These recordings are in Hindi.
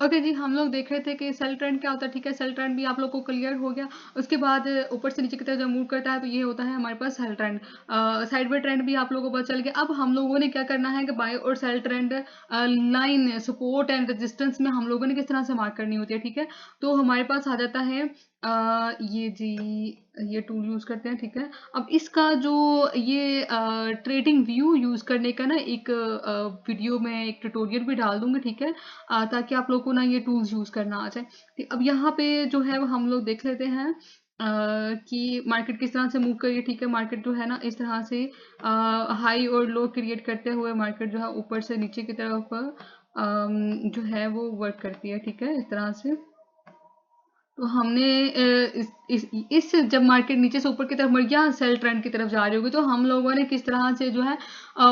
ओके जी, हम लोग देख रहे थे कि सेल ट्रेंड क्या होता है। ठीक है, सेल ट्रेंड भी आप लोग को क्लियर हो गया। उसके बाद ऊपर से नीचे की तरफ जब मूव करता है तो ये होता है हमारे पास सेल ट्रेंड। साइडवे ट्रेंड भी आप लोगों को पता चल गया। अब हम लोगों ने क्या करना है कि बाय और sell trend line support and resistance में हम लोगों ने किस तरह से मार्क करनी होती है। ठीक है, तो हमारे पास आ जाता है ये जी, ये टूल यूज करते हैं। ठीक है, अब इसका जो ये ट्रेडिंग व्यू यूज करने का ना एक वीडियो में एक ट्यूटोरियल भी डाल दूंगी। ठीक है, ताकि आप लोगों को ना ये टूल्स यूज करना आ जाए। ठीक, अब यहाँ पे जो है वो हम लोग देख लेते हैं कि मार्केट किस तरह से मूव करिए। ठीक है, मार्केट जो है ना इस तरह से हाई और लो क्रिएट करते हुए मार्केट जो है ऊपर से नीचे की तरफ जो है वो वर्क करती है। ठीक है, इस तरह से। तो हमने इस जब मार्केट नीचे से ऊपर की तरफ मर गया, सेल ट्रेंड की तरफ जा रही होगी, तो हम लोगों ने किस तरह से जो है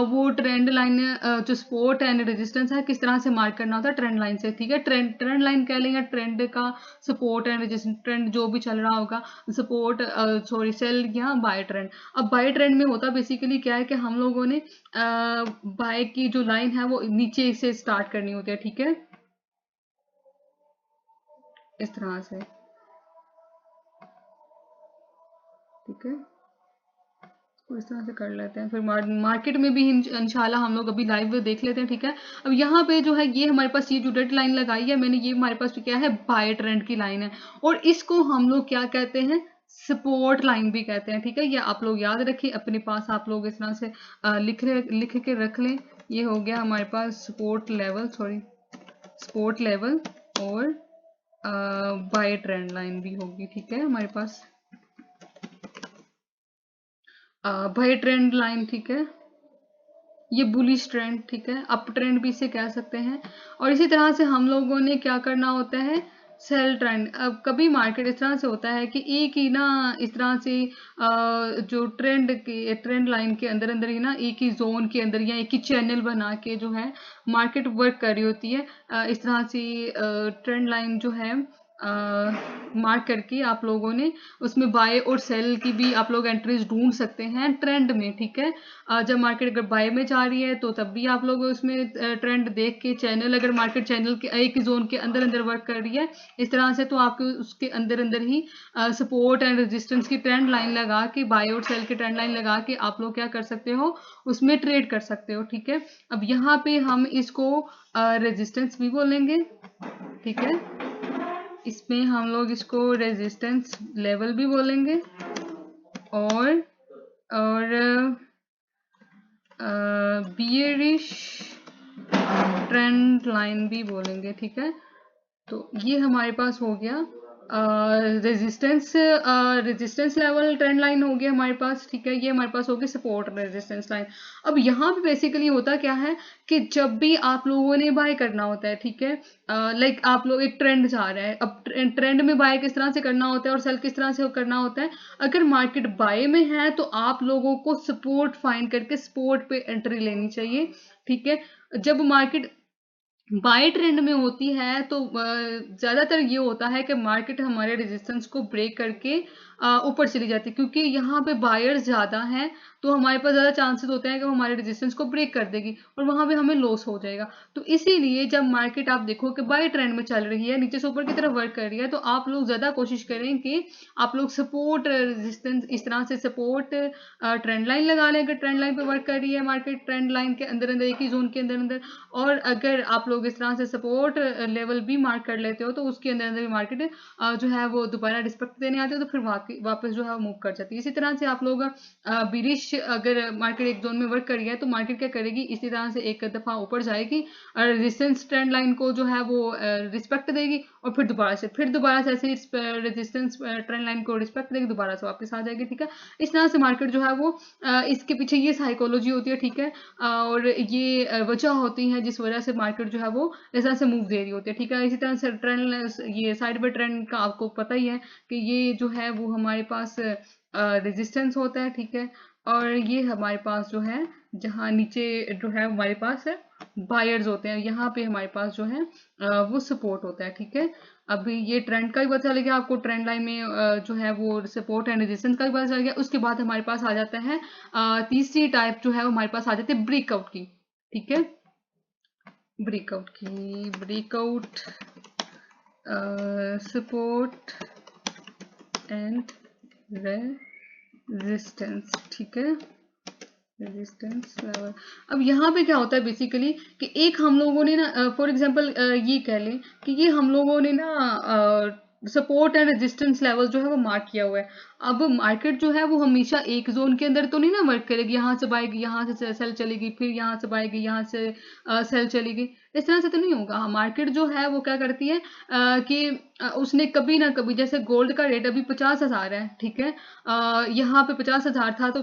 वो ट्रेंड लाइन जो सपोर्ट एंड रेजिस्टेंस है किस तरह से मार्क करना होता है ट्रेंड लाइन से। ठीक है, ट्रेंड लाइन कह लेंगे ट्रेंड का सपोर्ट एंड रेजिस्टेंस, ट्रेंड जो भी चल रहा होगा, सपोर्ट सॉरी सेल या बाय ट्रेंड। अब बाय ट्रेंड में होता बेसिकली क्या है कि हम लोगों ने बाय की जो लाइन है वो नीचे से स्टार्ट करनी होती है। ठीक है, इस तरह से। ठीक है, तो इस तरह से कर लेते हैं। फिर मार्केट में भी इंशाल्लाह हम लोग अभी लाइव देख लेते हैं। ठीक है, अब यहाँ पे जो है ये हमारे पास ये जो डेड लाइन लगाई है मैंने, ये हमारे पास क्या है, बाय ट्रेंड की लाइन है। और इसको हम लोग क्या कहते हैं, सपोर्ट लाइन भी कहते हैं। ठीक है, ये आप लोग याद रखिए अपने पास, आप लोग इस तरह से लिख के रख लें। ये हो गया हमारे पास support level, sorry support level, और बाय ट्रेंड लाइन भी होगी। ठीक है, हमारे पास बाय ट्रेंड लाइन। ठीक है, ये बुलिश ट्रेंड। ठीक है, अप ट्रेंड भी इसे कह सकते हैं। और इसी तरह से हम लोगों ने क्या करना होता है, सेल ट्रेंड। अब कभी मार्केट इस तरह से होता है कि एक ही ना इस तरह से जो ट्रेंड लाइन के अंदर अंदर ही ना एक ही जोन के अंदर या एक ही चैनल बना के जो है मार्केट वर्क कर रही होती है। इस तरह से ट्रेंड लाइन जो है मार्क करके आप लोगों ने उसमें बाय और सेल की भी आप लोग एंट्रीज ढूंढ सकते हैं ट्रेंड में। ठीक है, जब मार्केट अगर बाय में जा रही है तो तब भी आप लोग उसमें ट्रेंड देख के, चैनल अगर मार्केट चैनल के एक जोन के अंदर अंदर वर्क कर रही है इस तरह से, तो आपको उसके अंदर अंदर ही सपोर्ट एंड रेजिस्टेंस की ट्रेंड लाइन लगा के, बाय और सेल की ट्रेंड लाइन लगा के आप लोग क्या कर सकते हो, उसमें ट्रेड कर सकते हो। ठीक है, अब यहाँ पे हम इसको रेजिस्टेंस भी बोलेंगे। ठीक है, इसमें हम लोग इसको रेजिस्टेंस लेवल भी बोलेंगे, और बियरिश ट्रेंड लाइन भी बोलेंगे। ठीक है, तो ये हमारे पास हो गया रेजिस्टेंस लेवल ट्रेंड लाइन हो गया हमारे पास। ठीक है, ये हमारे पास होगी सपोर्ट रेजिस्टेंस लाइन। अब यहाँ पे बेसिकली होता क्या है कि जब भी आप लोगों ने बाय करना होता है, ठीक है, लाइक आप लोग एक ट्रेंड जा रहा है, अब ट्रेंड में बाय किस तरह से करना होता है और सेल किस तरह से करना होता है। अगर मार्केट बाय में है तो आप लोगों को सपोर्ट फाइंड करके सपोर्ट पे एंट्री लेनी चाहिए। ठीक है, जब मार्केट बाय ट्रेंड में होती है तो ज्यादातर ये होता है कि मार्केट हमारे रेजिस्टेंस को ब्रेक करके ऊपर चली जाती है, क्योंकि यहाँ पे बायर्स ज्यादा हैं तो हमारे पास ज्यादा चांसेस होते हैं कि वो हमारे रेजिस्टेंस को ब्रेक कर देगी और वहां पे हमें लॉस हो जाएगा। तो इसीलिए जब मार्केट आप देखो कि बाय ट्रेंड में चल रही है, नीचे से ऊपर की तरफ वर्क कर रही है, तो आप लोग ज्यादा कोशिश करें कि आप लोग सपोर्ट रेजिस्टेंस इस तरह से सपोर्ट ट्रेंड लाइन लगा लें। अगर ट्रेंड लाइन पे वर्क कर रही है मार्केट, ट्रेंड लाइन के अंदर अंदर एक ही जोन के अंदर अंदर, और अगर आप लोग इस तरह से सपोर्ट लेवल भी मार्क कर लेते हो तो उसके अंदर अंदर मार्केट जो है वो दोबारा रिस्पेक्ट देने आते हो तो फिर वापस जो है मूव कर जाती है। इसी तरह से आप लोग बिरिश, अगर मार्केट एक जोन में वर्क कर रही है तो मार्केट क्या करेगी, इसी तरह से एक दफा ऊपर जाएगी और रेजिस्टेंस ट्रेंड लाइन को जो है वो रिस्पेक्ट देगी, और फिर दोबारा से ऐसे रेजिस्टेंस ट्रेंड लाइन को रिस्पेक्ट देगी, दोबारा से वापस आ जाएगी। ठीक है, इस तरह से मार्केट जो है वो इसके पीछे ये साइकोलॉजी होती है। ठीक है, और ये वजह होती है जिस वजह से मार्केट जो है वो इस तरह से मूव दे रही होती है। ठीक है, इसी तरह से ट्रेंड, ये साइड बाय ट्रेंड का आपको पता ही है कि ये जो है वो हमारे पास रेजिस्टेंस होता है। ठीक है, और ये हमारे पास जो है जहाँ नीचे जो है हमारे पास बायर्स होते हैं, यहाँ पे हमारे पास जो है वो सपोर्ट होता है। ठीक है, अभी ये ट्रेंड का भी पता चल गया आपको, ट्रेंड लाइन में जो है वो सपोर्ट एंड रेजिस्टेंस का भी पता चल गया। उसके बाद हमारे पास आ जाता है तीसरी टाइप जो है वो हमारे पास आ जाती है ब्रेकआउट की। ठीक है, ब्रेकआउट सपोर्ट एंड रेजिस्टेंस, ठीक है, रेजिस्टेंस लेवल। अब यहाँ पे क्या होता है बेसिकली कि एक हम लोगों ने ना फॉर एग्जांपल ये कह लें कि ये हम लोगों ने ना सपोर्ट एंड रेजिस्टेंस लेवल जो है वो मार्क किया हुआ है। अब मार्केट जो है वो हमेशा एक जोन के अंदर तो नहीं ना वर्क करेगी, यहाँ से बाएगी, यहाँ से सेल चलेगी, फिर यहाँ से बाएगी, यहाँ से सेल चलेगी, इस तरह से तो नहीं होगा। मार्केट जो है वो क्या करती है कि उसने कभी ना कभी, जैसे गोल्ड का रेट अभी 50,000 है, ठीक है, यहाँ पे 50,000 था तो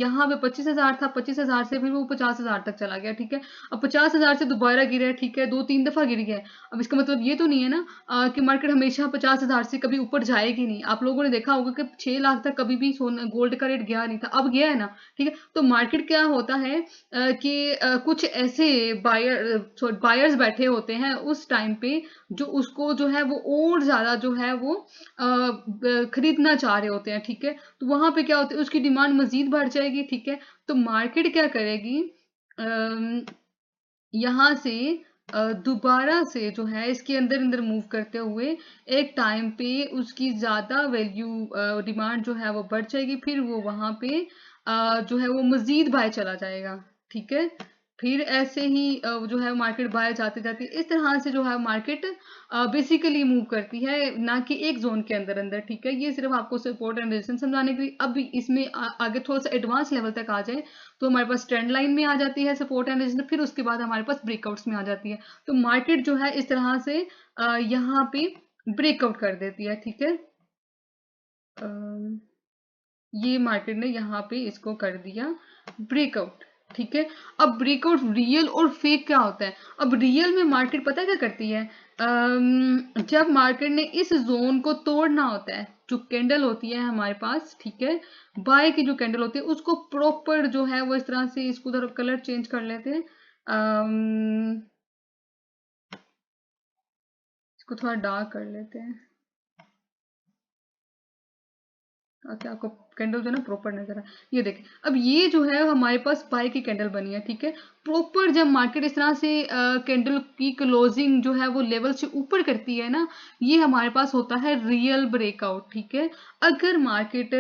यहाँ पे 25,000 था, 25,000 से फिर वो 50,000 तक चला गया, ठीक है। अब 50,000 से दोबारा गिरा है, ठीक है, 2-3 दफा गिर गया है। अब इसका मतलब ये तो नहीं है ना कि मार्केट हमेशा 50,000 से कभी ऊपर जाएगी नहीं। आप लोगों ने देखा होगा कि 6 लाख तक कभी भी सोना गोल्ड का रेट गया नहीं था, अब गया है ना, ठीक है। तो मार्केट क्या होता है कि कुछ ऐसे बायर्स बैठे होते हैं उस टाइम पे जो उसको जो है वो और ज्यादा जो है वो खरीदना चाह रहे होते हैं, ठीक है। तो वहां पे क्या होता है, उसकी डिमांड मजीद बढ़ जाएगी, ठीक है। तो मार्केट क्या करेगी, यहाँ से दोबारा से जो है इसके अंदर अंदर मूव करते हुए एक टाइम पे उसकी ज्यादा वैल्यू डिमांड जो है वो बढ़ जाएगी, फिर वो वहां पे जो है वो मजीद बाय चला जाएगा, ठीक है। फिर ऐसे ही जो है मार्केट बाय जाते जाते इस तरह से जो है मार्केट बेसिकली मूव करती है, ना कि एक जोन के अंदर अंदर, ठीक है। ये सिर्फ आपको सपोर्ट एंड रेजिस्टेंस समझाने के लिए। अब इसमें आगे थोड़ा सा एडवांस लेवल तक आ जाए तो हमारे पास ट्रेंड लाइन में आ जाती है सपोर्ट एंड रेजिस्टेंस, फिर उसके बाद हमारे पास ब्रेकआउट्स में आ जाती है। तो मार्केट जो है इस तरह से यहाँ पे ब्रेकआउट कर देती है, ठीक है। ये मार्केट ने यहाँ पे इसको कर दिया ब्रेकआउट, ठीक है। अब ब्रेकआउट रियल और फेक क्या होता है। अब रियल में मार्केट पता है क्या करती है, जब मार्केट ने इस जोन को तोड़ना होता है, जो कैंडल होती है हमारे पास, ठीक है, बाय की जो कैंडल होती है उसको प्रॉपर जो है वो इस तरह से, इसको उधर कलर चेंज कर लेते हैं, इसको थोड़ा डार्क कर लेते हैं ताकि आपको कैंडल जो है ना प्रॉपर नजर आए। ये देखें, अब ये जो है हमारे पास बाय की कैंडल बनी है, ठीक है। प्रॉपर जब मार्केट इस तरह से कैंडल की क्लोजिंग जो है वो लेवल से ऊपर करती है ना, ये हमारे पास होता है रियल ब्रेकआउट, ठीक है। अगर मार्केट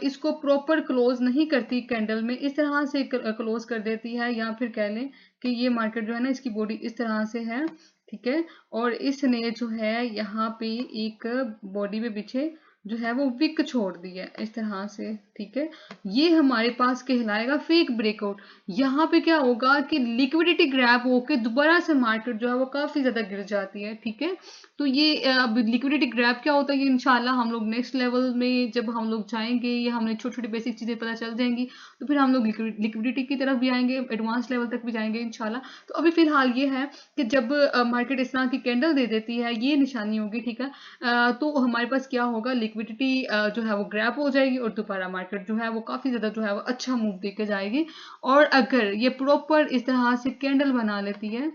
इसको प्रॉपर क्लोज नहीं करती कैंडल में, इस तरह से क्लोज कर देती है, या फिर कह लें कि ये मार्केट जो है ना इसकी बॉडी इस तरह से है, ठीक है, और इसने जो है यहाँ पे एक बॉडी पे पीछे जो है वो विक छोड़ दी है इस तरह से, ठीक है। ये हमारे पास कहलाएगा फेक ब्रेकआउट। यहाँ पे क्या होगा कि लिक्विडिटी ग्रैब होके दोबारा से मार्केट जो है वो काफी ज्यादा गिर जाती है, ठीक है। तो ये अब लिक्विडिटी ग्रैब क्या होता है, ये इंशाल्लाह हम लोग नेक्स्ट लेवल में जब हम लोग जाएंगे या हमें छोटी छोटी बेसिक चीजें पता चल जाएंगी तो फिर हम लोग लिक्विडिटी की तरफ भी आएंगे, एडवांस लेवल तक भी जाएंगे इंशाल्लाह। तो अभी फिलहाल ये है कि जब मार्केट इस तरह की कैंडल दे देती है, ये निशानी होगी, ठीक है, तो हमारे पास क्या होगा, लिक्विडिटी जो है वो ग्रैब हो जाएगी और दोबारा मार्केट जो है वो काफी ज्यादा जो है वो अच्छा मूव देके जाएगी। और अगर ये प्रॉपर इस तरह से कैंडल बना लेती है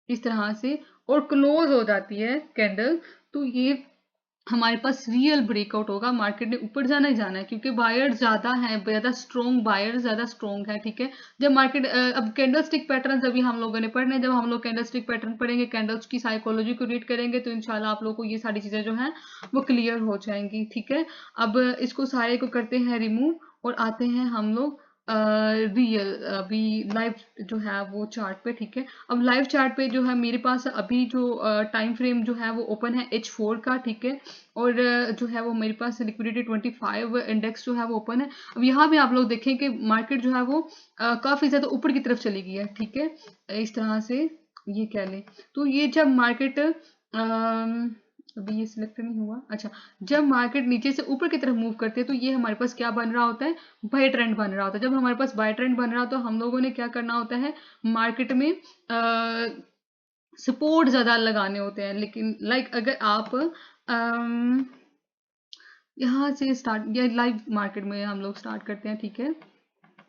इस तरह से और क्लोज हो जाती है कैंडल, तो ये हमारे पास रियल ब्रेकआउट होगा, मार्केट ने ऊपर जाना ही जाना है, क्योंकि बायर ज्यादा है, ज्यादा स्ट्रॉन्ग बायर ज्यादा स्ट्रॉन्ग है, ठीक है। जब मार्केट अब कैंडल स्टिक पैटर्न अभी हम लोगों ने पढ़ने, जब हम लोग कैंडल स्टिक पैटर्न पढ़ेंगे, कैंडल्स की साइकोलॉजी को रीड करेंगे, तो इंशाल्लाह आप लोगों को ये सारी चीजें जो है वो क्लियर हो जाएंगी, ठीक है। अब इसको सारे को करते हैं रिमूव और आते हैं हम लोग रियल अभी लाइव जो है वो चार्ट पे, ठीक है। अब लाइव चार्ट पे जो है मेरे पास अभी जो टाइम फ्रेम जो है वो ओपन है H4 का, ठीक है। और जो है वो मेरे पास लिक्विडिटी 25 इंडेक्स जो है वो ओपन है। अब यहाँ भी आप लोग देखें कि मार्केट जो है वो काफी ज्यादा ऊपर की तरफ चली गई है, ठीक है, इस तरह से ये कह लें। तो ये जब मार्केट अभी ये सिलेक्ट नहीं हुआ, अच्छा, जब मार्केट नीचे से ऊपर की तरफ मूव करते हैं तो ये हमारे पास क्या बन रहा होता है, बाय ट्रेंड बन रहा होता है। जब हमारे पास बाय ट्रेंड बन रहा होता है तो हम लोगों ने क्या करना होता है, मार्केट में सपोर्ट ज्यादा लगाने होते हैं। लेकिन लाइक अगर आप यहाँ से स्टार्ट या लाइव मार्केट में हम लोग स्टार्ट करते हैं, ठीक है,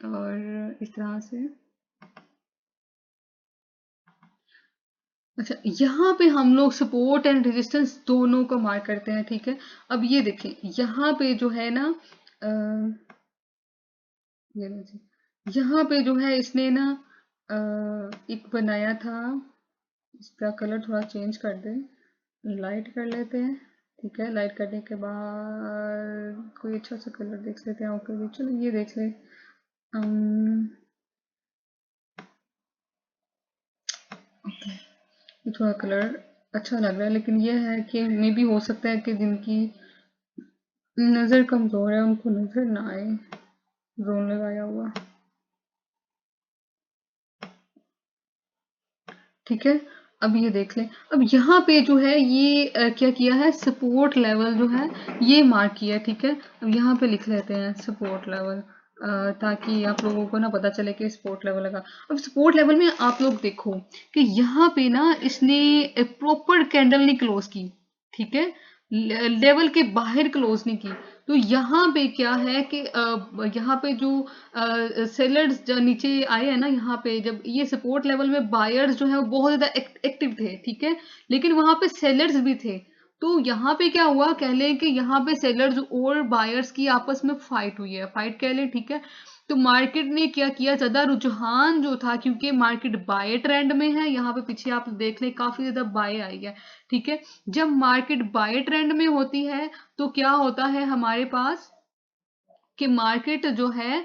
और इस तरह से, अच्छा, यहाँ पे हम लोग सपोर्ट एंड रेजिस्टेंस दोनों को मार्क करते हैं, ठीक है। अब ये देखें, यहाँ पे जो है ना ये लीजिए, यहाँ पे जो है इसने ना एक बनाया था, इसका कलर थोड़ा चेंज कर दें, लाइट कर लेते हैं, ठीक है। लाइट करने के बाद कोई अच्छा सा कलर देख लेते हैं। ओके चलो ये देख ले। ओके, ये थोड़ा कलर अच्छा लग रहा है, लेकिन ये है कि मे भी हो सकता है कि जिनकी नज़र कमज़ोर है उनको नज़र ना आए जोन लगाया हुआ, ठीक है। अब ये देख लें, अब यहाँ पे जो है ये क्या किया है, सपोर्ट लेवल जो है ये मार्क किया है, ठीक है। अब यहाँ पे लिख लेते हैं सपोर्ट लेवल, ताकि आप लोगों को ना पता चले कि सपोर्ट लेवल लगा। अब सपोर्ट लेवल में आप लोग देखो कि यहाँ पे ना इसने प्रॉपर कैंडल नहीं क्लोज की, ठीक है, लेवल के बाहर क्लोज नहीं की। तो यहाँ पे क्या है कि यहाँ पे जो सेलर्स जो नीचे आए हैं ना, यहाँ पे जब ये सपोर्ट लेवल में बायर्स जो है वो बहुत ज्यादा एक्टिव थे, ठीक है, लेकिन वहां पे सेलर्स भी थे। तो यहाँ पे क्या हुआ, कह लें कि यहाँ पे सेलर्स और बायर्स की आपस में फाइट हुई है, फाइट कह लें, ठीक है। तो मार्केट ने क्या किया, ज्यादा रुझान जो था, क्योंकि मार्केट बाय ट्रेंड में है, यहाँ पे पीछे आप देख लें काफी ज्यादा बाय आई है, ठीक है। जब मार्केट बाय ट्रेंड में होती है तो क्या होता है हमारे पास कि मार्केट जो है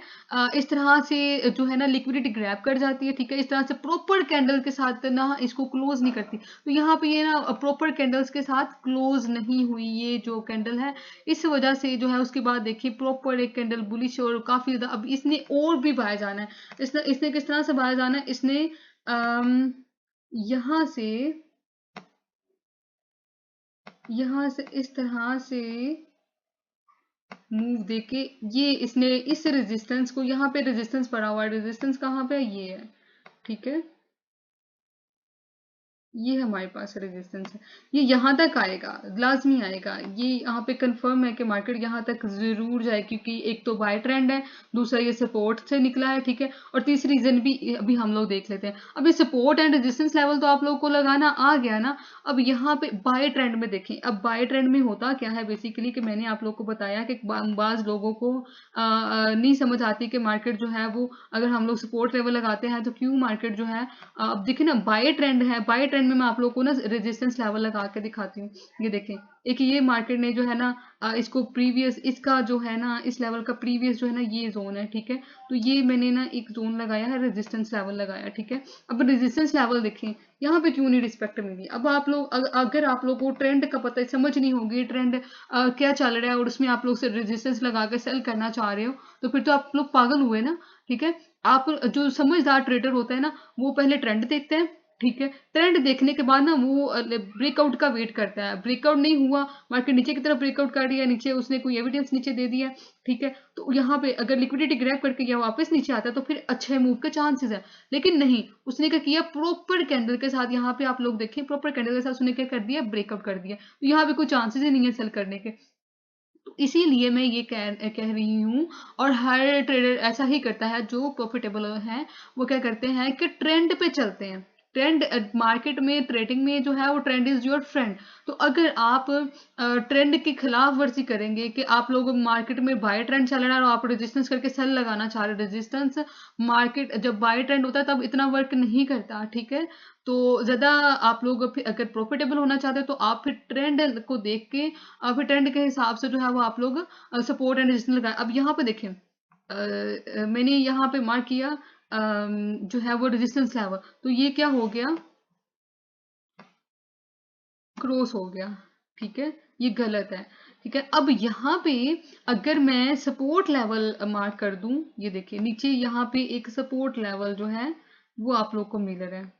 इस तरह से जो है ना लिक्विडिटी ग्रैब कर जाती है, ठीक है। इस तरह से प्रॉपर कैंडल के साथ ना इसको क्लोज नहीं करती। तो यहाँ पे ये ना प्रॉपर कैंडल्स के साथ क्लोज नहीं हुई ये जो कैंडल है, इस वजह से जो है उसके बाद देखिए प्रॉपर एक कैंडल बुलिश और काफी ज्यादा। अब इसने और भी बाहर जाना है, इसने इसने किस तरह से बाहर जाना है, इसने यहाँ से इस तरह से मूव देके ये इसने इस रेजिस्टेंस को, यहाँ पे रेजिस्टेंस पड़ा हुआ है, रेजिस्टेंस कहाँ पे है, ये है, ठीक है। ये हमारे पास रेजिस्टेंस है, ये यहाँ तक आएगा, लाजमी आएगा। ये यहाँ पे कंफर्म है कि मार्केट यहाँ तक जरूर जाए, क्योंकि एक तो बाय ट्रेंड है, दूसरा ये सपोर्ट से निकला है, ठीक है। और तीसरी रीजन भी अभी हम लोग देख लेते हैं। अब ये सपोर्ट एंड रेजिस्टेंस लेवल तो आप लोगों को लगाना आ गया ना। अब यहाँ पे बाय ट्रेंड में देखें, अब बाय ट्रेंड में होता क्या है बेसिकली, कि मैंने आप लोग को बताया कि बाज लोगों को नहीं समझ आती कि मार्केट जो है वो, अगर हम लोग सपोर्ट लेवल लगाते हैं तो क्यों मार्केट जो है, अब देखिए ना बाय ट्रेंड है, बाय ट्रेंड में मैं आप लोगों को ना रेजिस्टेंस लेवल लगा के दिखाती हूँ। ये देखें, एक ये मार्केट ने जो है ना इसको प्रीवियस, इसका जो है ना इस लेवल का प्रीवियस जो है ना ये जोन है, ठीक है। तो ये मैंने ना एक जोन लगाया है, रेजिस्टेंस लेवल लगाया, ठीक है। अब रेजिस्टेंस लेवल देखें यहाँ पे क्यों नहीं रिस्पेक्ट मिली। अब आप लोग अगर आप लोग को ट्रेंड का पता समझ नहीं होगी, ट्रेंड क्या चल रहा है, और उसमें आप लोग से रेजिस्टेंस लगा के सेल करना चाह रहे हो, तो फिर तो आप लोग पागल हुए ना, ठीक है। आप जो समझदार ट्रेडर होता है ना, वो पहले ट्रेंड देखते हैं, ठीक है। ट्रेंड देखने के बाद ना वो ब्रेकआउट का वेट करता है, ब्रेकआउट नहीं हुआ, मार्केट नीचे की तरफ ब्रेकआउट कर रही है, नीचे उसने कोई एविडेंस नीचे दे दिया, ठीक है। तो यहाँ पे अगर लिक्विडिटी ग्रैब करके या वापस नीचे आता है तो फिर अच्छे मूव के चांसेस है। लेकिन नहीं, उसने क्या किया, प्रॉपर कैंडल के साथ, यहाँ पे आप लोग देखें प्रॉपर कैंडल के साथ उसने क्या कर दिया, ब्रेकआउट कर दिया। तो यहाँ पे कोई चांसेस ही नहीं है सेल करने के। तो इसीलिए मैं ये कह रही हूँ, और हर ट्रेडर ऐसा ही करता है जो प्रॉफिटेबल है, वो क्या करते हैं कि ट्रेंड पे चलते हैं। ट्रेंड मार्केट में, ट्रेडिंग में जो है वो ट्रेंड इज योर फ्रेंड। तो अगर आप ट्रेंड की खिलाफ वर्जी करेंगे, कि आप लोग मार्केट में बाय ट्रेंड चल रहा है और आप रेजिस्टेंस करके सेल लगाना चाह रहे, रेजिस्टेंस मार्केट जब बाय ट्रेंड होता है तब इतना वर्क नहीं करता, ठीक है। तो ज्यादा आप लोग अगर प्रॉफिटेबल होना चाहते हैं तो आप फिर ट्रेंड को देख के, फिर ट्रेंड के हिसाब से जो है वो आप लोग सपोर्ट एंड रेजिस्टेंस लगाए। अब यहाँ पे देखें, मैंने यहाँ पे मार्क किया जो है वो रेजिस्टेंस लेवल, तो ये क्या हो गया, क्रॉस हो गया, ठीक है, ये गलत है, ठीक है। अब यहाँ पे अगर मैं सपोर्ट लेवल मार्क कर दूं, ये देखिए नीचे यहाँ पे एक सपोर्ट लेवल जो है वो आप लोग को मिल रहा है,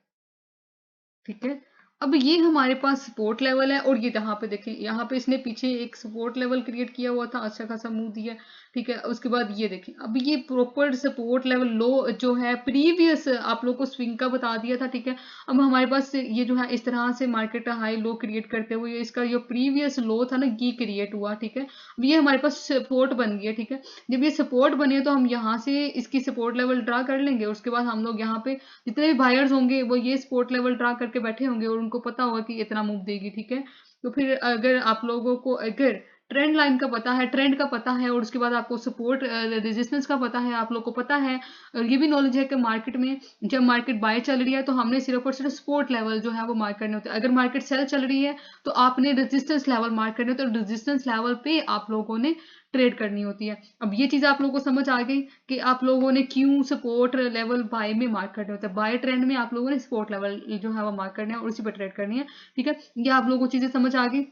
ठीक है। अब ये हमारे पास सपोर्ट लेवल है, और ये यहाँ पे देखें, यहाँ पे इसने पीछे एक सपोर्ट लेवल क्रिएट किया हुआ था, अच्छा खासा मूव दिया, ठीक है। उसके बाद ये देखें, अब ये प्रॉपर सपोर्ट लेवल लो जो है प्रीवियस आप लोग को स्विंग का बता दिया था, ठीक है। अब हमारे पास ये जो है इस तरह से मार्केट हाई लो क्रिएट करते हुए इसका जो प्रीवियस लो था ना ये क्रिएट हुआ, ठीक है। अब ये हमारे पास सपोर्ट बन गया, ठीक है। जब ये सपोर्ट बने तो हम यहाँ से इसकी सपोर्ट लेवल ड्रा कर लेंगे, उसके बाद हम लोग यहाँ पे जितने भी बायर्स होंगे वो ये सपोर्ट लेवल ड्रा करके बैठे होंगे और उनको पता होगा कि इतना मूव देगी, ठीक है। तो फिर अगर आप लोगों को अगर ट्रेंड लाइन का पता है, ट्रेंड का पता है, और उसके बाद आपको सपोर्ट रेजिस्टेंस का पता है, आप लोग को पता है, और ये भी नॉलेज है कि मार्केट में जब मार्केट बाय चल रही है तो हमने सिर्फ और सिर्फ सपोर्ट लेवल जो है वो मार्क करने होते हैं। अगर मार्केट सेल चल रही है तो आपने रेजिस्टेंस लेवल मार्क करने होते हैं, तो रेजिस्टेंस लेवल पे आप लोगों ने ट्रेड करनी होती है। अब ये चीज़ आप लोगों को समझ आ गई कि आप लोगों ने क्यों सपोर्ट लेवल बाय में मार्क करने होते हैं। बाय ट्रेंड में आप लोगों ने सपोर्ट लेवल जो है वो मार्क करना है और उसी पर ट्रेड करनी है, ठीक है। ये आप लोगों को चीज़ें समझ आ गई।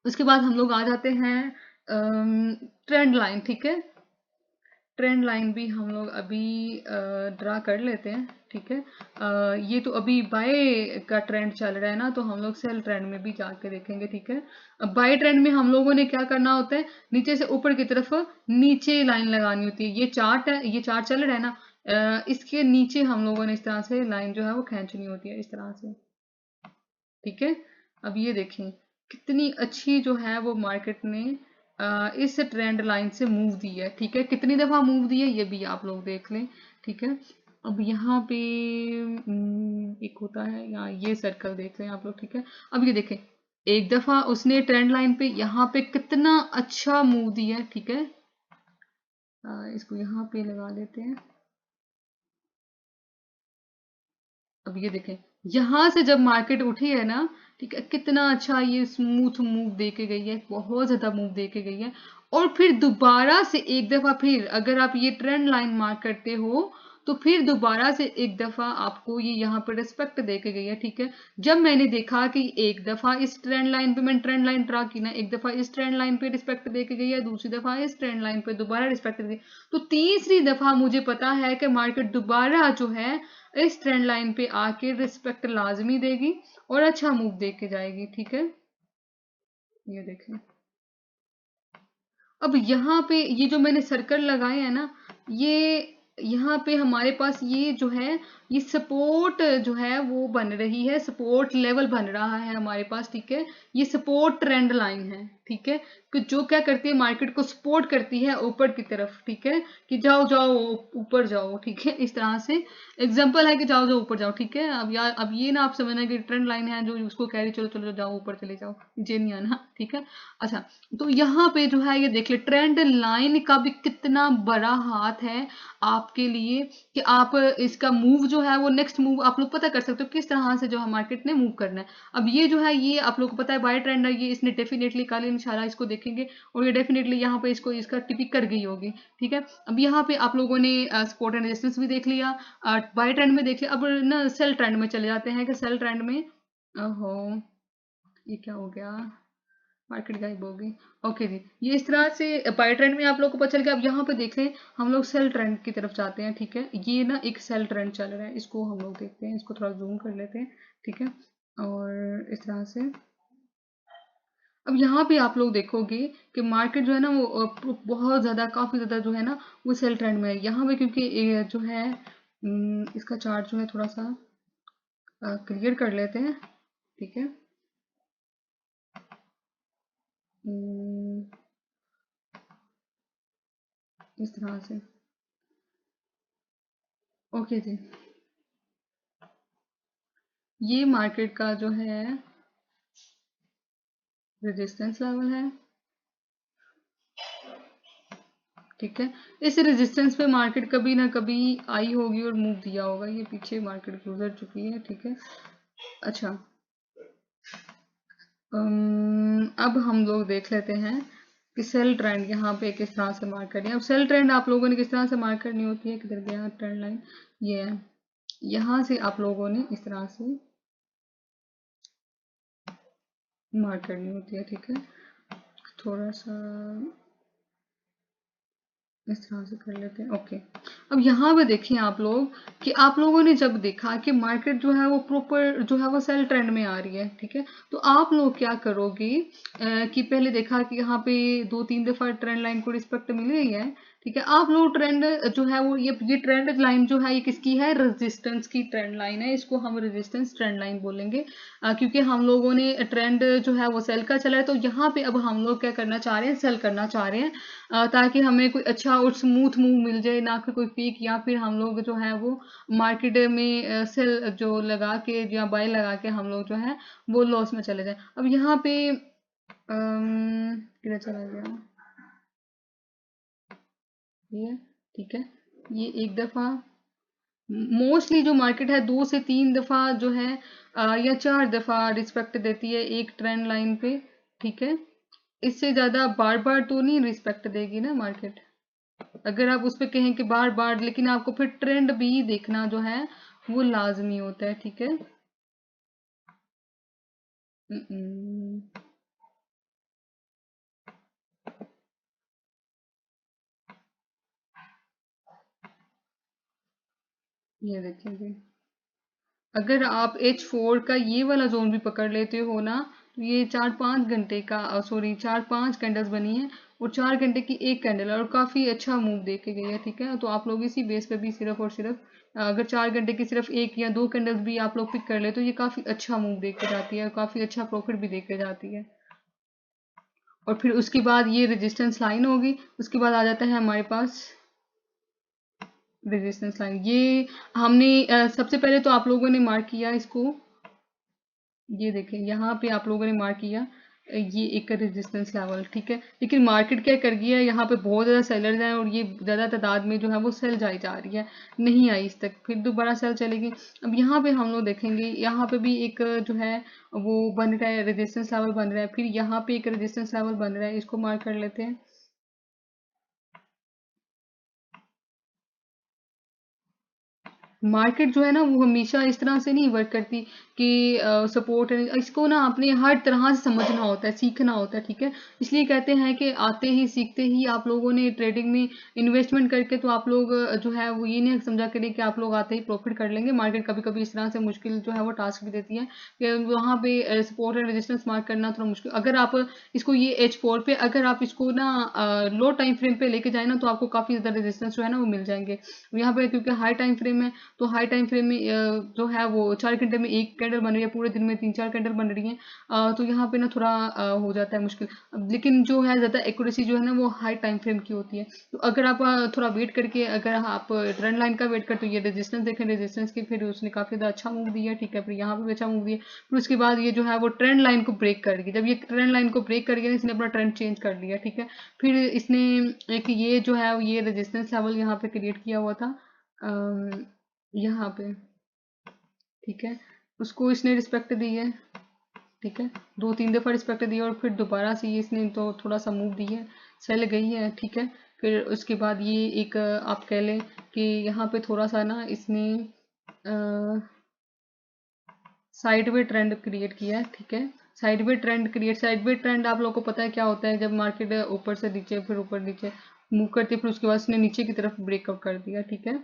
उसके बाद हम लोग आ जाते हैं ट्रेंड लाइन, ठीक है। ट्रेंड लाइन भी हम लोग अभी ड्रा कर लेते हैं, ठीक है। ये तो अभी बाय का ट्रेंड चल रहा है ना, तो हम लोग सेल ट्रेंड में भी जाके देखेंगे, ठीक है। अब बाय ट्रेंड में हम लोगों ने क्या करना होता है, नीचे से ऊपर की तरफ नीचे लाइन लगानी होती है। ये चार्ट है, ये चार्ट चल रहा है ना, इसके नीचे हम लोगों ने इस तरह से लाइन जो है वो खींचनी होती है, इस तरह से, ठीक है। अब ये देखें कितनी अच्छी जो है वो मार्केट ने इस ट्रेंड लाइन से मूव दी है, ठीक है। कितनी दफा मूव दी है ये भी आप लोग देख लें, ठीक है। अब यहाँ पे एक होता है यहाँ, ये सर्कल देख लें आप लोग, ठीक है। अब ये देखें एक दफा उसने ट्रेंड लाइन पे यहाँ पे कितना अच्छा मूव दिया है, ठीक है। इसको यहाँ पे लगा लेते हैं। अब ये देखें यहां से जब मार्केट उठी है ना, ठीक है, कितना अच्छा ये स्मूथ मूव दे के गई है, बहुत ज्यादा मूव दे के गई है। और फिर दोबारा से एक दफा फिर अगर आप ये ट्रेंड लाइन मार्क करते हो तो फिर दोबारा से एक दफा आपको ये यहाँ पे रिस्पेक्ट दे के गई है, ठीक है। जब मैंने देखा कि एक दफा इस ट्रेंड लाइन पे, मैंने ट्रेंड लाइन ड्रा की ना, एक दफा इस ट्रेंड लाइन पे रिस्पेक्ट दे के गई है, दूसरी दफा इस ट्रेंड लाइन पे दोबारा रिस्पेक्ट दे, तो तीसरी दफा मुझे पता है कि मार्केट दोबारा जो है इस ट्रेंड लाइन पे आके रिस्पेक्ट लाजमी देगी और अच्छा मूव दे के जाएगी, ठीक है। ये देखें अब यहाँ पे ये जो मैंने सर्कल लगाए हैं ना, ये यहाँ पे हमारे पास ये जो है ये सपोर्ट जो है वो बन रही है, सपोर्ट लेवल बन रहा है हमारे पास, ठीक है। ये सपोर्ट ट्रेंड लाइन है, ठीक है, कि जो क्या करती है मार्केट को सपोर्ट करती है ऊपर की तरफ, ठीक है, कि जाओ जाओ ऊपर जाओ, ठीक है। इस तरह से एग्जाम्पल है कि जाओ जाओ ऊपर जाओ, ठीक है। अब यार अब ये ना आप समझना कि ट्रेंड लाइन है जो उसको कह रही चलो चलो जाओ ऊपर चले जाओ, ये नहीं आना, ठीक है। अच्छा तो यहाँ पे जो है ये देख ले ट्रेंड लाइन का भी कितना बड़ा हाथ है आपके लिए कि आप इसका मूव जो है वो नेक्स्ट मूव आप लोग पता कर सकते हो किस तरह से जो है मार्केट ने मूव करना है। अब ये जो है ये आप लोग को पता है बाय ट्रेंड है, ये इसने डेफिनेटली कल इंशाल्लाह इसको देखेंगे और ये डेफिनेटली यहाँ पे इसको इसका टिपिक कर गई होगी, ठीक है। अब यहाँ पे आप लोगों ने सपोर्ट एंड रेजिस्टेंस भी देख लिया, बाय ट्रेंड में देख लिया। अब ना सेल ट्रेंड में चले जाते हैं कि सेल ट्रेंड में, ओहो ये क्या हो गया, मार्केट गायब होगी। ओके जी, ये इस तरह से बाय ट्रेंड में आप लोग को पता चल गया। अब यहाँ पे देख लें हम लोग सेल ट्रेंड की तरफ जाते हैं, ठीक है। ये ना एक सेल ट्रेंड चल रहा है, इसको हम लोग देखते हैं, इसको थोड़ा जूम कर लेते हैं, ठीक है। और इस तरह से अब यहाँ पे आप लोग देखोगे कि मार्केट जो है ना वो बहुत ज्यादा काफी ज्यादा जो है ना वो सेल ट्रेंड में है यहाँ पे, क्योंकि जो है इसका चार्ट जो है थोड़ा सा क्लियर कर लेते हैं, ठीक है। इस तरह से ओके जी, ये मार्केट का जो है रेजिस्टेंस लेवल है, ठीक है। इस रेजिस्टेंस पे मार्केट कभी ना कभी आई होगी और मूव दिया होगा, ये पीछे मार्केट गुजर चुकी है, ठीक है। अच्छा अब हम लोग देख लेते हैं कि सेल ट्रेंड यहाँ पे किस तरह से मार्क करनी है। अब सेल ट्रेंड आप लोगों ने किस तरह से मार्क करनी होती है, किधर गया ट्रेंड लाइन, ये है, यहाँ से आप लोगों ने इस तरह से मार्क करनी होती है, ठीक है। थोड़ा सा इस तरह से कर लेते हैं, ओके। अब यहाँ पे देखिए आप लोग कि आप लोगों ने जब देखा कि मार्केट जो है वो प्रॉपर जो है वो सेल ट्रेंड में आ रही है, ठीक है, तो आप लोग क्या करोगे कि पहले देखा कि यहाँ पे 2-3 दफा ट्रेंड लाइन को रिस्पेक्ट मिल गई है, ठीक है। आप लोग ट्रेंड जो है वो ये ट्रेंड लाइन जो है ये किसकी है, रेजिस्टेंस की ट्रेंड लाइन है, इसको हम रेजिस्टेंस ट्रेंड लाइन बोलेंगे क्योंकि हम लोगों ने ट्रेंड जो है वो सेल का चला है, तो यहाँ पे अब हम लोग क्या करना चाह रहे हैं, सेल करना चाह रहे हैं ताकि हमें कोई अच्छा और स्मूथ मूव मिल जाए, ना कि कोई पीक, या फिर हम लोग जो है वो मार्केट में सेल जो लगा के या बाय लगा के हम लोग जो है वो लॉस में चले जाए। अब यहाँ पे किधर चला गया ये, ठीक है। ये एक दफा, मोस्टली जो मार्केट है 2 से 3 दफा जो है या 4 दफा रिस्पेक्ट देती है एक ट्रेंड लाइन पे, ठीक है। इससे ज्यादा बार बार तो नहीं रिस्पेक्ट देगी ना मार्केट। अगर आप उस पे कहें कि बार बार, लेकिन आपको फिर ट्रेंड भी देखना जो है वो लाजमी होता है, ठीक है। हम्म, ये देखेंगे, अगर आप H4 का ये वाला जोन भी पकड़ लेते हो ना, तो ये 4-5 घंटे का, सॉरी 4-5 कैंडल्स बनी है और 4 घंटे की एक कैंडल और काफी अच्छा मूव दे के गई है, ठीक है। तो आप लोग इसी बेस पे भी सिर्फ और सिर्फ अगर 4 घंटे की सिर्फ 1 या 2 कैंडल्स भी आप लोग पिक कर ले तो ये काफी अच्छा मूव दे के जाती है और काफी अच्छा प्रॉफिट भी दे के जाती है। और फिर उसके बाद ये रेजिस्टेंस लाइन होगी, उसके बाद आ जाता है हमारे पास रेजिस्टेंस लाइन। ये हमने सबसे पहले तो आप लोगों ने मार्क किया इसको, ये देखें यहाँ पे आप लोगों ने मार्क किया ये एक रेजिस्टेंस लेवल, ठीक है। लेकिन मार्केट क्या कर गई है, यहाँ पे बहुत ज़्यादा सेलर्स हैं और ये ज़्यादा तादाद में जो है वो सेल जाई जा रही है, नहीं आई इस तक, फिर दोबारा सेल चलेगी। अब यहाँ पे हम लोग देखेंगे, यहाँ पे भी एक जो है वो बन रहा है, रेजिस्टेंस लेवल बन रहा है, फिर यहाँ पे एक रेजिस्टेंस लेवल बन रहा है, इसको मार्क कर लेते हैं। मार्केट जो है ना वो हमेशा इस तरह से नहीं वर्क करती कि सपोर्ट, इसको ना आपने हर तरह से समझना होता है, सीखना होता है, ठीक है। इसलिए कहते हैं कि आते ही सीखते ही आप लोगों ने ट्रेडिंग में इन्वेस्टमेंट करके तो आप लोग जो है वो ये नहीं समझा करें कि आप लोग आते ही प्रॉफिट कर लेंगे। मार्केट कभी कभी इस तरह से मुश्किल जो है वो टास्क भी देती है कि वहाँ पे सपोर्ट एंड रेजिस्टेंस मार्क करना थोड़ा मुश्किल। अगर आप इसको ये H4 पे अगर आप इसको ना लो टाइम फ्रेम पे लेके जाए ना तो आपको काफी ज्यादा रेजिस्टेंस जो है ना वो मिल जाएंगे। यहाँ पे क्योंकि हाई टाइम फ्रेम में, तो हाई टाइम फ्रेम में जो है वो 4 घंटे में एक कैंडल बन रही है, पूरे दिन में 3-4 कैंडल बन रही है, तो यहाँ पे ना थोड़ा हो जाता है मुश्किल। लेकिन जो है ज़्यादा एक्यूरेसी जो है ना वो हाई टाइम फ्रेम की होती है। तो अगर आप थोड़ा वेट करके, अगर आप ट्रेंड लाइन का वेट करते हो, ये रेजिस्टेंस देखें, रेजिस्टेंस की फिर उसने काफ़ी ज़्यादा अच्छा मूव दिया, ठीक है। फिर यहाँ पे भी अच्छा मूव दिया, फिर उसके बाद ये जो है वो ट्रेंड लाइन को ब्रेक कर गई। जब ये ट्रेंड लाइन को ब्रेक कर गया इसने अपना ट्रेंड चेंज कर लिया, ठीक है। फिर इसने एक ये जो है ये रेजिस्टेंस लेवल यहाँ पे क्रिएट किया हुआ था यहाँ पे, ठीक है। उसको इसने रिस्पेक्ट दी है, ठीक है। 2-3 दफा रिस्पेक्ट दी और फिर दोबारा से ये इसने तो थोड़ा सा मूव दी है, सेल गई है, ठीक है। फिर उसके बाद ये एक आप कह लें कि यहाँ पे थोड़ा सा ना इसने साइड वे ट्रेंड क्रिएट किया है, ठीक है। Side way trend create, side way trend आप लोगों को पता है क्या होता है, जब मार्केट ऊपर से नीचे फिर ऊपर नीचे मूव करती है, फिर उसके बाद इसने नीचे की तरफ ब्रेकआउट कर दिया, ठीक है।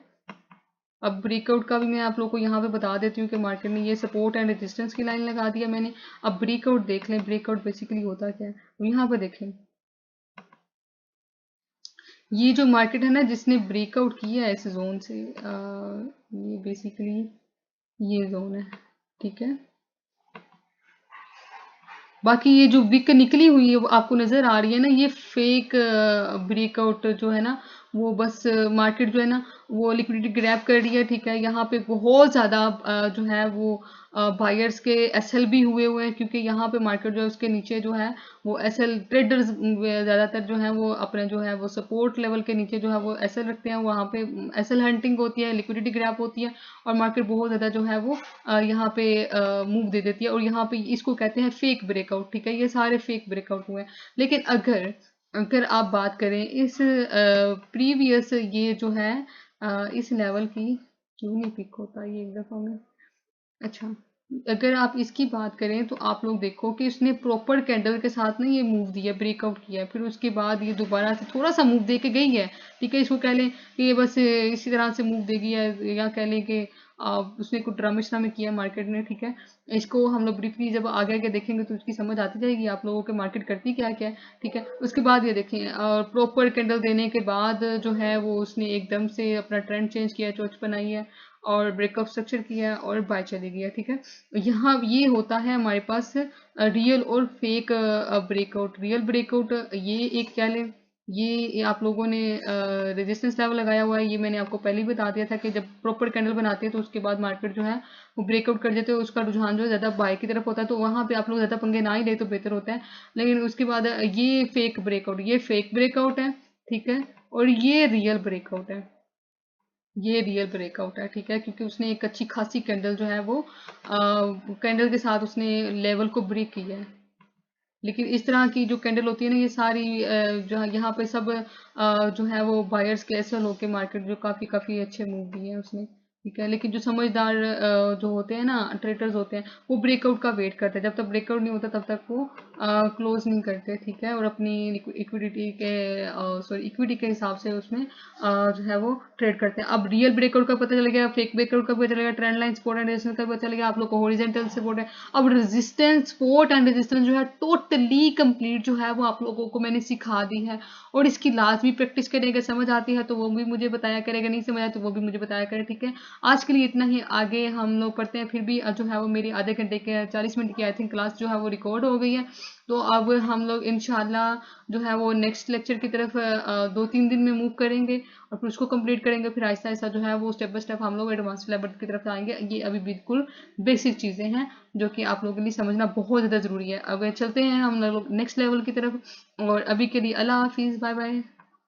अब ब्रेकआउट का भी मैं आप लोगों को यहाँ पे बता देती हूँ कि मार्केट ने ये सपोर्ट एंड रेजिस्टेंस की लाइन लगा दिया मैंने। अब ब्रेकआउट देख लें, ब्रेकआउट बेसिकली होता क्या है, यहाँ पे देखें। ये जो मार्केट है ना जिसने ब्रेकआउट किया है इस जोन से, ये बेसिकली ये जोन है, ठीक है। बाकी ये जो विक निकली हुई है वो आपको नजर आ रही है ना, ये फेक ब्रेकआउट जो है ना, वो बस मार्केट जो है ना वो लिक्विडिटी ग्रैब कर रही है, ठीक है। यहाँ पे बहुत ज्यादा जो है वो बायर्स के एसएल भी हुए हैं, क्योंकि यहाँ पे मार्केट जो है उसके नीचे जो है वो एसएल ट्रेडर्स ज्यादातर जो है वो अपने जो है वो सपोर्ट लेवल के नीचे जो है वो एसएल रखते हैं, वहाँ पे एसएल हंटिंग होती है, लिक्विडिटी ग्रैब होती है और मार्केट बहुत ज्यादा जो है वो यहाँ पे मूव दे देती है और यहाँ पे इसको कहते हैं फेक ब्रेकआउट, ठीक है। ये सारे फेक ब्रेकआउट हुए हैं। लेकिन अगर अगर आप बात करें इस प्रीवियस ये जो है इस लेवल की, क्यों नहीं पिक होता ये एक दफा में, अच्छा। अगर आप इसकी बात करें तो आप लोग देखो कि इसने प्रॉपर कैंडल के साथ ना ये मूव दिया, ब्रेकआउट किया है, फिर उसके बाद ये दोबारा से थोड़ा सा मूव दे के गई है, ठीक है। इसको कह लें कि ये बस इसी तरह से मूव देगी, या कह लें कि उसने कुछ ड्रामे श्रामे किया मार्केट ने, ठीक है। इसको हम लोग ब्रीफली जब आगे आगे देखेंगे तो उसकी समझ आती जाएगी आप लोगों के मार्केट करती क्या क्या है, ठीक है। उसके बाद ये देखें और प्रॉपर कैंडल देने के बाद जो है वो उसने एकदम से अपना ट्रेंड चेंज किया, चोच बनाई है और ब्रेकअप स्ट्रक्चर किया है और बाय चली गई है, ठीक है। यहाँ ये होता है हमारे पास रियल और फेक ब्रेकआउट। रियल ब्रेकआउट ये एक क्या लें, ये आप लोगों ने रेजिस्टेंस लेवल लगाया हुआ है, ये मैंने आपको पहले ही बता दिया था कि जब प्रॉपर कैंडल बनाते हैं तो उसके बाद मार्केट जो है वो ब्रेकआउट कर देते हैं, उसका रुझान जो है ज़्यादा बाय की तरफ होता है, तो वहाँ पे आप लोग ज़्यादा पंगे ना ही ले तो बेहतर होता है। लेकिन उसके बाद ये फेक ब्रेकआउट, ये फेक ब्रेकआउट है, ठीक है, और ये रियल ब्रेकआउट है, ये रियल ब्रेकआउट है, ठीक है, क्योंकि उसने एक अच्छी खासी कैंडल जो है वो कैंडल के साथ उसने लेवल को ब्रेक किया है। लेकिन इस तरह की जो कैंडल होती है ना, ये सारी जो है यहाँ पे सब जो है वो बायर्स कैंसल होके मार्केट जो काफी काफी अच्छे मूव दिए हैं उसने, ठीक है। लेकिन जो समझदार जो होते हैं ना ट्रेडर्स होते हैं, वो ब्रेकआउट का वेट करते हैं, जब तक ब्रेकआउट नहीं होता तब तक वो क्लोज नहीं करते, ठीक है, और अपनी इक्विटी के सॉरी इक्विटी के हिसाब से उसमें जो है वो ट्रेड करते हैं। अब रियल ब्रेकआउट का पता चलेगा, फेक ब्रेकआउट का पता चलेगा, trend line support and resistance का पता चलेगा आप लोग को, हॉरिजॉन्टल सपोर्ट है। अब रेजिस्टेंस सपोर्ट एंड रेजिस्टेंस जो है टोटली कंप्लीट जो है वो आप लोगों को मैंने सिखा दी है, और इसकी लाजमी प्रैक्टिस करेंगे, समझ आती है तो वो भी मुझे बताया करेगा, नहीं समझ आती तो वो भी मुझे बताया करे, ठीक है। आज के लिए इतना ही, आगे हम लोग पढ़ते हैं। फिर भी जो है वो मेरी आधे घंटे के 40 मिनट की आई थिंक क्लास जो है वो रिकॉर्ड हो गई है, तो अब हम लोग इंशाल्लाह जो है वो नेक्स्ट लेक्चर की तरफ 2-3 दिन में मूव करेंगे, और फिर उसको कंप्लीट करेंगे, फिर आहिस्ता आहिस्ता जो है वो स्टेप बाय स्टेप हम लोग एडवांस लेवल की तरफ आएंगे। ये अभी बिल्कुल बेसिक चीज़ें हैं जो कि आप लोगों के लिए समझना बहुत ज़्यादा ज़रूरी है। अब चलते हैं हम लोग नेक्स्ट लेवल की तरफ, और अभी के लिए अल्लाह हाफिज़, बाय बाय।